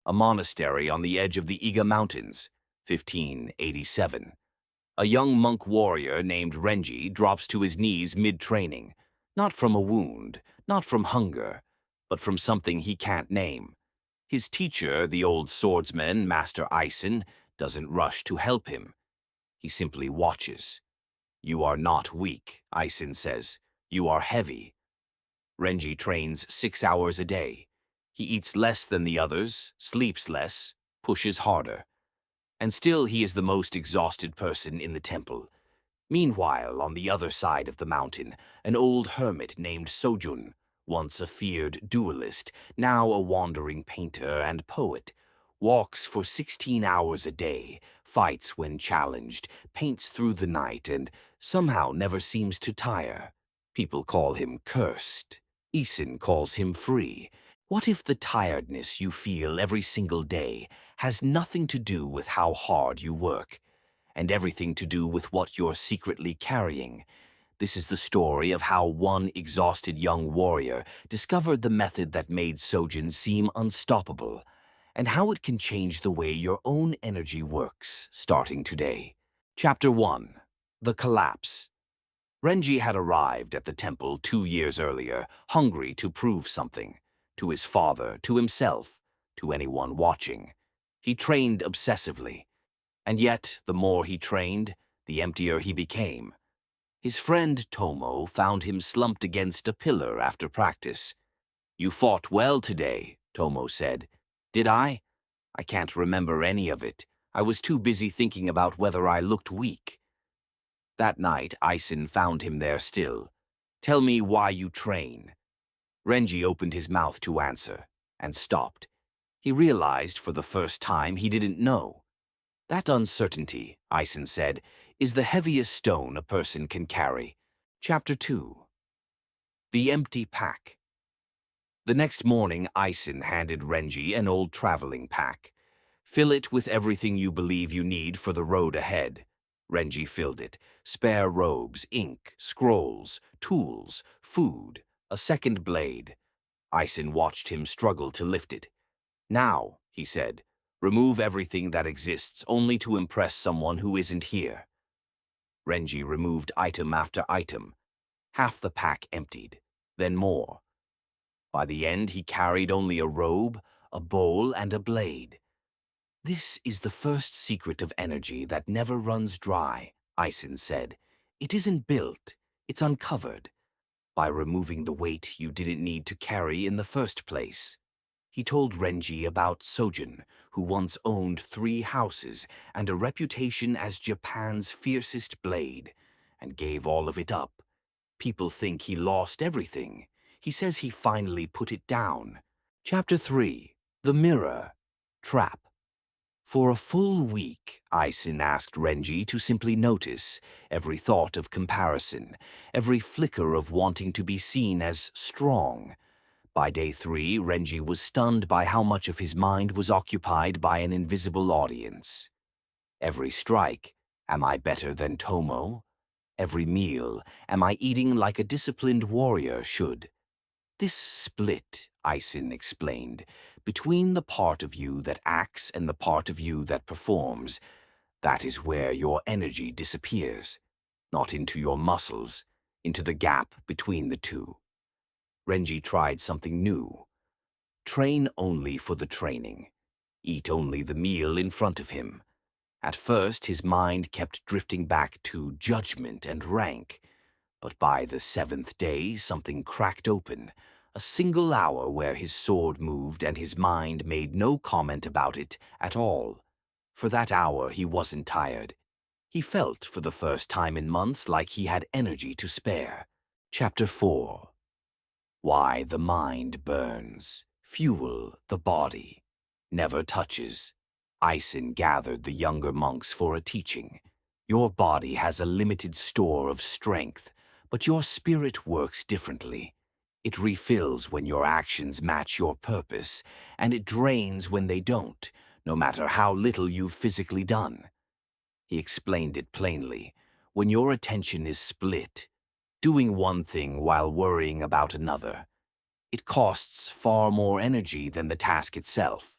a monastery on the edge of the Iga Mountains, 1587. A young monk warrior named Renji drops to his knees mid-training, not from a wound, not from hunger, but from something he can't name. His teacher, the old swordsman, Master Aizen, doesn't rush to help him. He simply watches. "You are not weak," Aizen says. "You are heavy." Renji trains 6 hours a day. He eats less than the others, sleeps less, pushes harder. And still he is the most exhausted person in the temple. Meanwhile, on the other side of the mountain, an old hermit named Sojun, once a feared duelist, now a wandering painter and poet, walks for 16 hours a day, fights when challenged, paints through the night, and somehow never seems to tire. People call him cursed. Aizen calls him free. What if the tiredness you feel every single day has nothing to do with how hard you work, and everything to do with what you're secretly carrying? This is the story of how one exhausted young warrior discovered the method that made Sojun seem unstoppable, and how it can change the way your own energy works, starting today. Chapter 1. The Collapse. Renji had arrived at the temple 2 years earlier, hungry to prove something. To his father, to himself, to anyone watching. He trained obsessively. And yet, the more he trained, the emptier he became. His friend Tomo found him slumped against a pillar after practice. "You fought well today," Tomo said. "Did I? I can't remember any of it. I was too busy thinking about whether I looked weak." That night, Aizen found him there still. "Tell me why you train." Renji opened his mouth to answer, and stopped. He realized for the first time he didn't know. "That uncertainty," Aizen said, "is the heaviest stone a person can carry." Chapter 2. The Empty Pack. The next morning, Aizen handed Renji an old traveling pack. "Fill it with everything you believe you need for the road ahead." Renji filled it. Spare robes, ink, scrolls, tools, food, a second blade. Aizen watched him struggle to lift it. "Now," he said, "remove everything that exists only to impress someone who isn't here." Renji removed item after item. Half the pack emptied, then more. By the end, he carried only a robe, a bowl, and a blade. "This is the first secret of energy that never runs dry," Aizen said. "It isn't built, it's uncovered. By removing the weight you didn't need to carry in the first place." He told Renji about Sojun, who once owned 3 houses and a reputation as Japan's fiercest blade, and gave all of it up. People think he lost everything. He says he finally put it down. Chapter 3. The Mirror. Trap. For a full week, Aizen asked Renji to simply notice every thought of comparison, every flicker of wanting to be seen as strong. By day 3, Renji was stunned by how much of his mind was occupied by an invisible audience. Every strike, am I better than Tomo? Every meal, am I eating like a disciplined warrior should? This split, Aizen explained, between the part of you that acts and the part of you that performs, that is where your energy disappears, not into your muscles, into the gap between the two. Renji tried something new. Train only for the training. Eat only the meal in front of him. At first, his mind kept drifting back to judgment and rank, but by the 7th day, something cracked open. A single hour where his sword moved and his mind made no comment about it at all. For that hour, he wasn't tired. He felt, for the first time in months, like he had energy to spare. Chapter 4. Why the mind burns. Fuel the body. Never touches. Aizen gathered the younger monks for a teaching. Your body has a limited store of strength, but your spirit works differently. It refills when your actions match your purpose, and it drains when they don't, no matter how little you've physically done. He explained it plainly. When your attention is split, doing one thing while worrying about another, it costs far more energy than the task itself.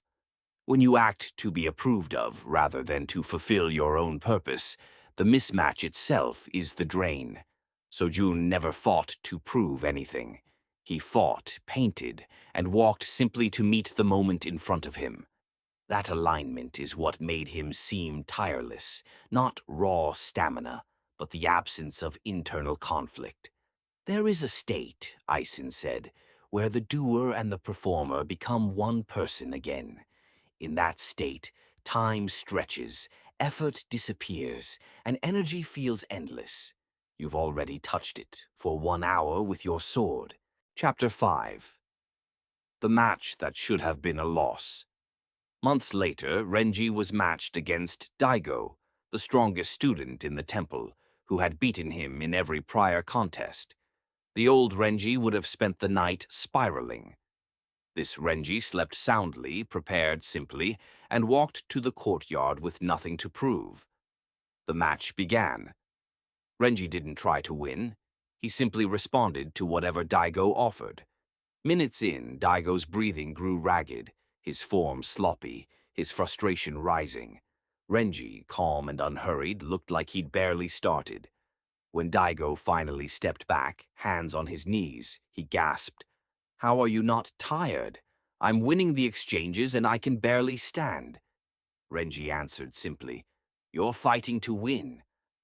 When you act to be approved of rather than to fulfill your own purpose, the mismatch itself is the drain. Sojun never fought to prove anything. He fought, painted, and walked simply to meet the moment in front of him. That alignment is what made him seem tireless, not raw stamina, but the absence of internal conflict. There is a state, Aizen said, where the doer and the performer become one person again. In that state, time stretches, effort disappears, and energy feels endless. You've already touched it for 1 hour with your sword. Chapter 5. The match that should have been a loss. Months later, Renji was matched against Daigo, the strongest student in the temple, who had beaten him in every prior contest. The old Renji would have spent the night spiraling. This Renji slept soundly, prepared simply, and walked to the courtyard with nothing to prove. The match began. Renji didn't try to win. He simply responded to whatever Daigo offered. Minutes in, Daigo's breathing grew ragged, his form sloppy, his frustration rising. Renji, calm and unhurried, looked like he'd barely started. When Daigo finally stepped back, hands on his knees, he gasped, "How are you not tired? I'm winning the exchanges and I can barely stand." Renji answered simply, "You're fighting to win.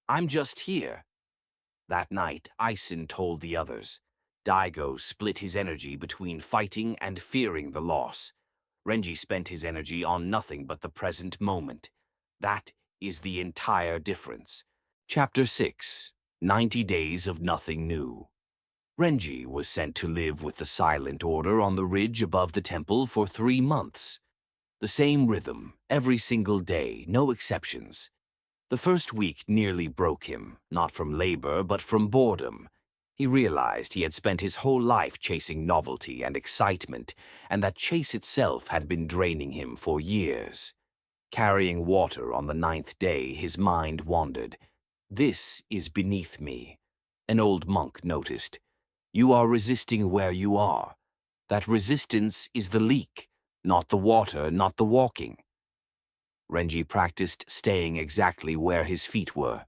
I'm just here." That night, Aizen told the others. Daigo split his energy between fighting and fearing the loss. Renji spent his energy on nothing but the present moment. That is the entire difference. Chapter 6. 90 Days of Nothing New. Renji was sent to live with the Silent Order on the ridge above the temple for 3 months. The same rhythm, every single day, no exceptions. The first week nearly broke him, not from labor but from boredom. He realized he had spent his whole life chasing novelty and excitement, and that chase itself had been draining him for years. Carrying water on the 9th day, his mind wandered. "This is beneath me," an old monk noticed. "You are resisting where you are. That resistance is the leak, not the water, not the walking." Renji practiced staying exactly where his feet were.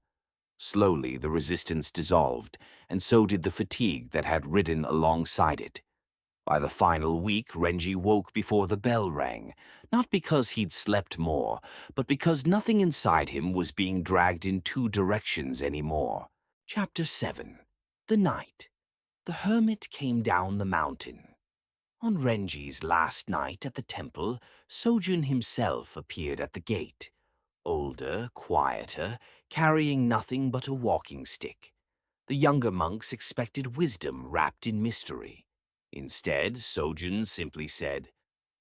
Slowly, the resistance dissolved, and so did the fatigue that had ridden alongside it. By the final week, Renji woke before the bell rang, not because he'd slept more, but because nothing inside him was being dragged in 2 directions anymore. Chapter 7. The Night. The hermit came down the mountain. On Renji's last night at the temple, Sojun himself appeared at the gate. Older, quieter, carrying nothing but a walking stick. The younger monks expected wisdom wrapped in mystery. Instead, Sojun simply said,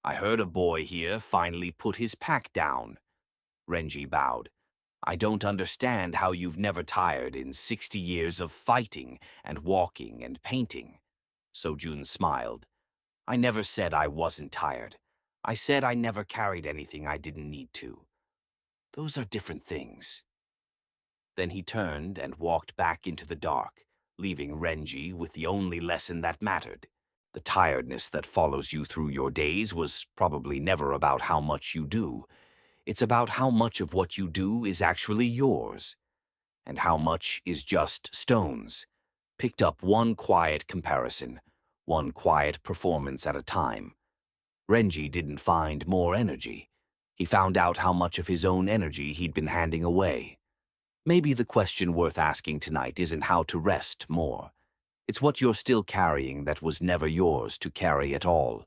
"I heard a boy here finally put his pack down." Renji bowed. "I don't understand how you've never tired in 60 years of fighting and walking and painting." Sojun smiled. "I never said I wasn't tired. I said I never carried anything I didn't need to. Those are different things." Then he turned and walked back into the dark, leaving Renji with the only lesson that mattered. The tiredness that follows you through your days was probably never about how much you do. It's about how much of what you do is actually yours, and how much is just stones, picked up one quiet comparison, one quiet performance at a time. Renji didn't find more energy. He found out how much of his own energy he'd been handing away. Maybe the question worth asking tonight isn't how to rest more. It's what you're still carrying that was never yours to carry at all.